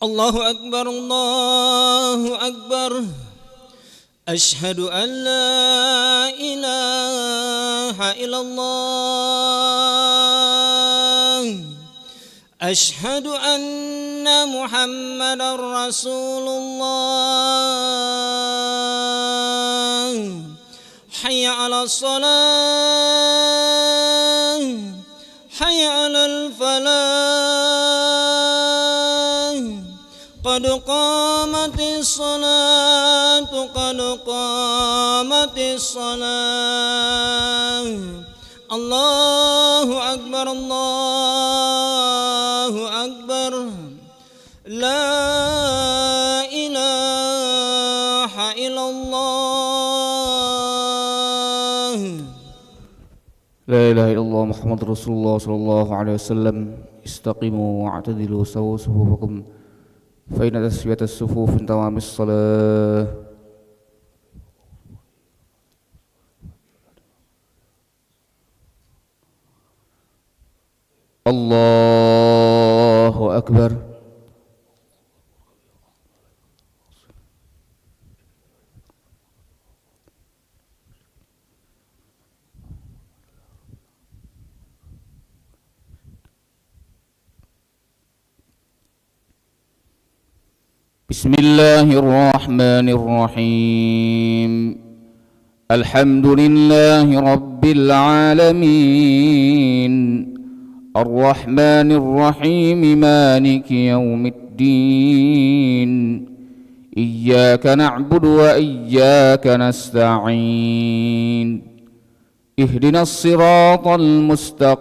الله أكبر الله أكبر أشهد أن لا إله إلا الله أشهد أن محمدا رسول الله حي على الصلاة حي على الفلاح قد قامت الصلاة قد قامت الصلاة الله أكبر الله أكبر لا إله إلا الله لا إله إلا الله محمد رسول الله صلى الله عليه وسلم استقيموا واعتدلوا سووا صفوفكم فإن تسوية الصفوف من تمام الصلاة الله أكبر بسم الله الرحمن الرحيم الحمد لله رب العالمين الرحمن الرحيم مالك يوم الدين إياك نعبد وإياك نستعين اهدنا الصراط المستقيم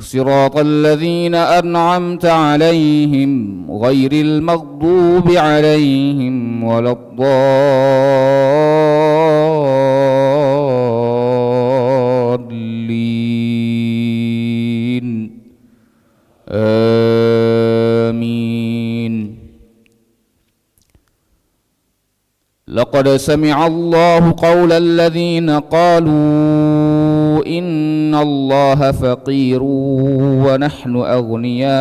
صراط الذين أنعمت عليهم غير المغضوب عليهم ولا الضالين آمين لقد سمع الله قول الذين قالوا إن الله فقير ونحن أغنياء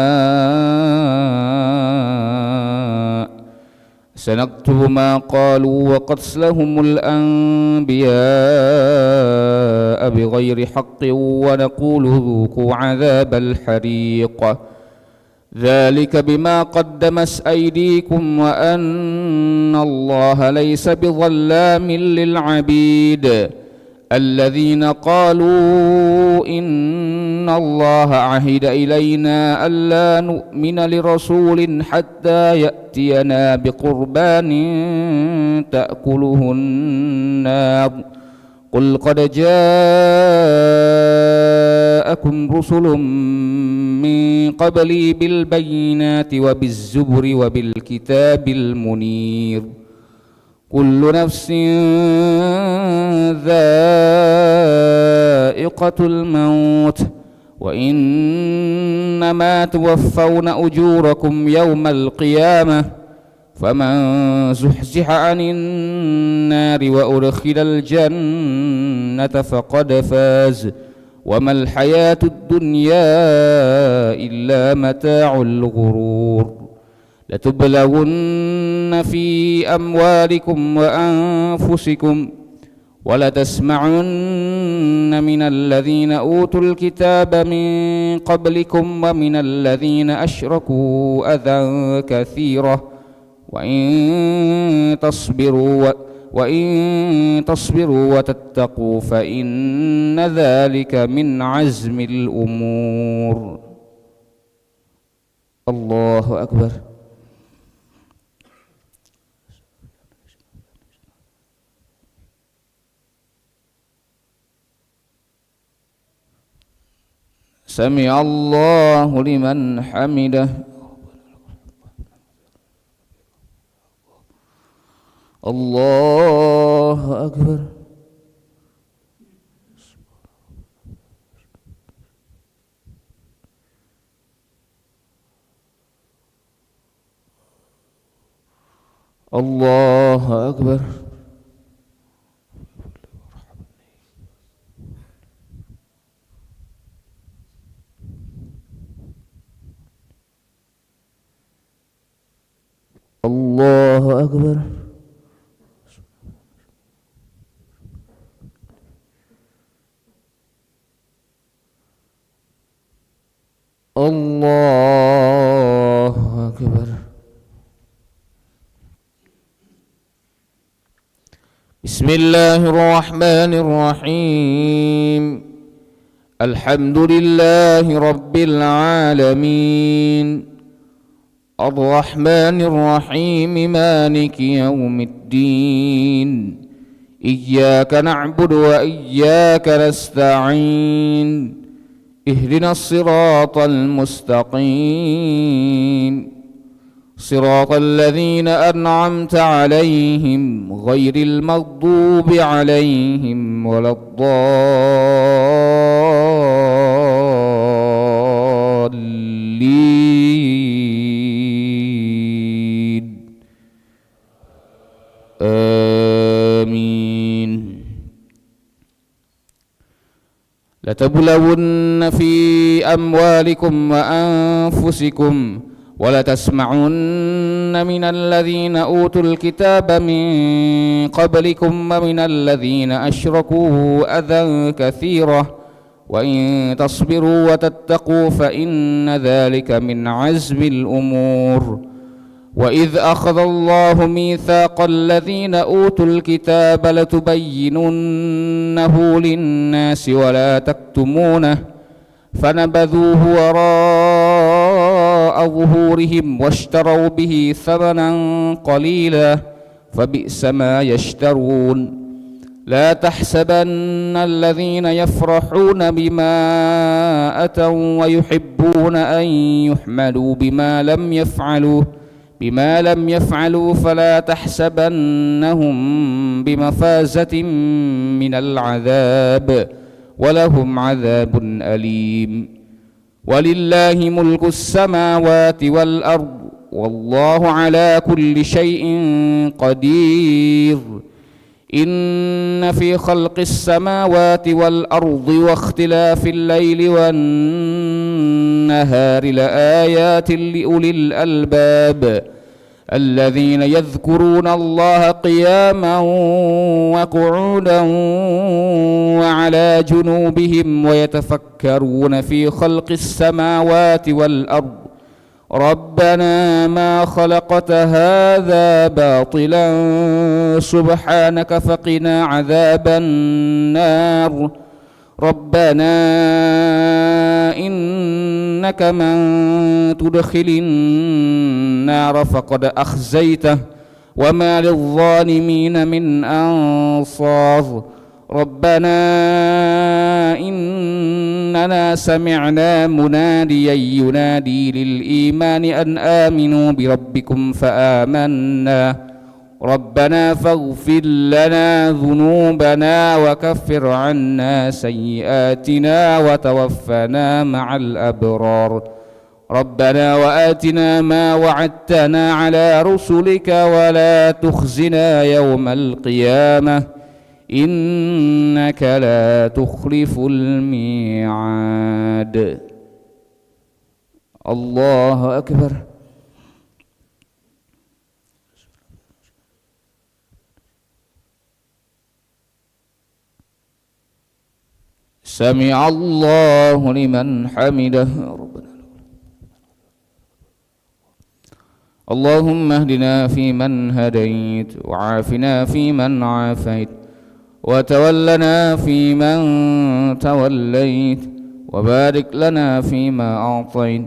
سنكتب ما قالوا وقتلهم الأنبياء بغير حق ونقول ذوقوا عذاب الحريق ذلك بما قدمت أيديكم وأن الله ليس بظلام للعبيد الذين قالوا إن الله عهد إلينا ألا نؤمن لرسول حتى يأتينا بقربان تأكله النار قل قد جاءكم رسل من قبلي بالبينات وبالزبر وبالكتاب المنير كل نفس ذائقة الموت وإنما توفون أجوركم يوم القيامة فمن زحزح عن النار وأدخل الجنة فقد فاز وما الحياة الدنيا إلا متاع الغرور لتبلغن في أموالكم وأنفسكم ولتسمعن من الذين أوتوا الكتاب من قبلكم ومن الذين أشركوا أذى كثيرا وإن تصبروا وتتقوا فإن ذلك من عزم الأمور الله أكبر سمع الله لمن حمده الله أكبر الله أكبر Allahu Akbar. Allahu Akbar. Bismillahirrahmanirrahim. Alhamdulillahi rabbil alamin. Ar-Rahmanir Rahim, Maliki yaumiddin. Iyyaka na'budu wa iyyaka nasta'in. Ihdinas siratal mustaqim. Siratal ladzina an'amta 'alaihim ghairil maghdubi 'alaihim waladdallin. Amin. Latablawunna fi amwalikum wa anfusikum ولتسمعن من الذين أوتوا الكتاب من قبلكم ومن الذين أشركوا أذى كثيرا وإن تصبروا وتتقوا فإن ذلك من عزم الأمور وإذ أخذ الله ميثاق الذين أوتوا الكتاب لتبيننه للناس ولا تكتمونه فنبذوه وراء ظهورهم واشتروا به ثمنا قليلا فبئس ما يشترون لا تحسبن الذين يفرحون بما أتوا ويحبون أن يحمدوا بما لم يفعلوا فلا تحسبنهم بمفازة من العذاب ولهم عذاب أليم ولله ملك السماوات والأرض والله على كل شيء قدير إن في خلق السماوات والأرض واختلاف الليل والنهار لآيات لأولي الألباب الذين يذكرون الله قياما وقعودا وعلى جنوبهم ويتفكرون في خلق السماوات والأرض ربنا ما خلقت هذا باطلا سبحانك فقنا عذاب النار ربنا إنك من تدخل النار فقد أخزيته وما للظالمين من أنصار ربنا إننا سمعنا مناديا ينادي للإيمان أن آمنوا بربكم فآمنا ربنا فاغفر لنا ذنوبنا وكفر عنا سيئاتنا وتوفنا مع الأبرار ربنا وآتنا ما وعدتنا على رسلك ولا تخزنا يوم القيامة إنك لا تخلف الميعاد. الله أكبر. سمع الله لمن حمده ربنا. اللهم اهدنا فيمن هديت وعافنا فيمن عافيت وتولنا فيمن توليت وبارك لنا فيما أعطيت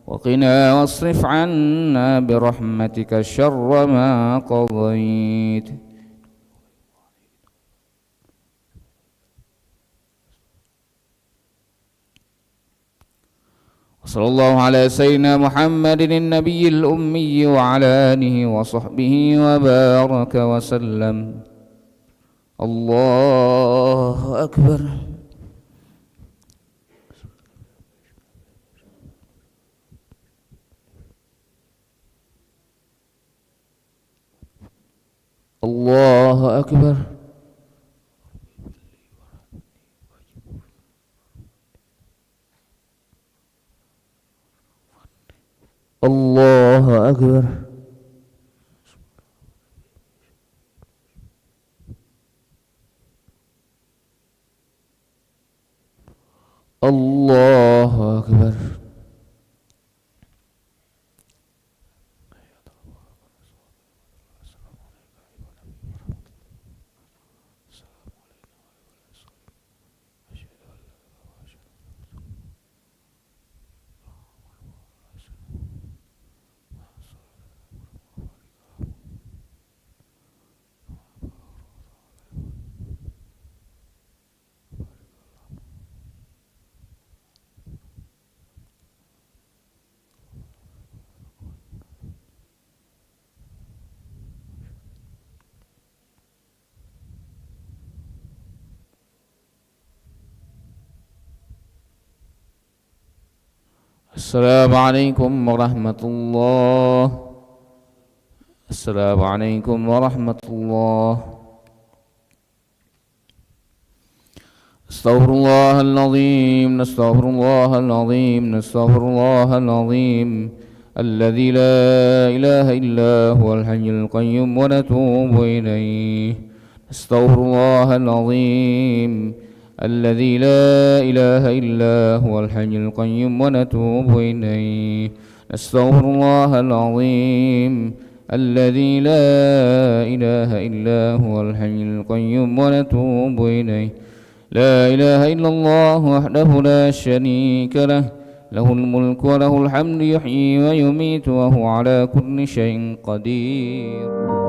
وقنا واصرف عنا برحمتك شر ما قضيت. صلى الله على سيدنا محمد النبي الأمي وعلى آله وصحبه وبارك وسلم. الله أكبر. الله أكبر. الله أكبر. Allahu Akbar. Assalamualaikum warahmatullahi. Assalamualaikum warahmatullahi. Astaghfirullahal azim, astaghfirullahal azim, astaghfirullahal azim. Alladzi la ilaha illa huwal hayyul qayyum wa natubu ilayh. Astaghfirullahal azim. الذي لا إله إلا هو الحي القيوم ونتوب إليه نستغفر الله العظيم الذي لا إله إلا هو الحي القيوم ونتوب إليه لا إله إلا الله وحده لا شريك له له الملك وله الحمد يحيي ويميت وهو على كل شيء قدير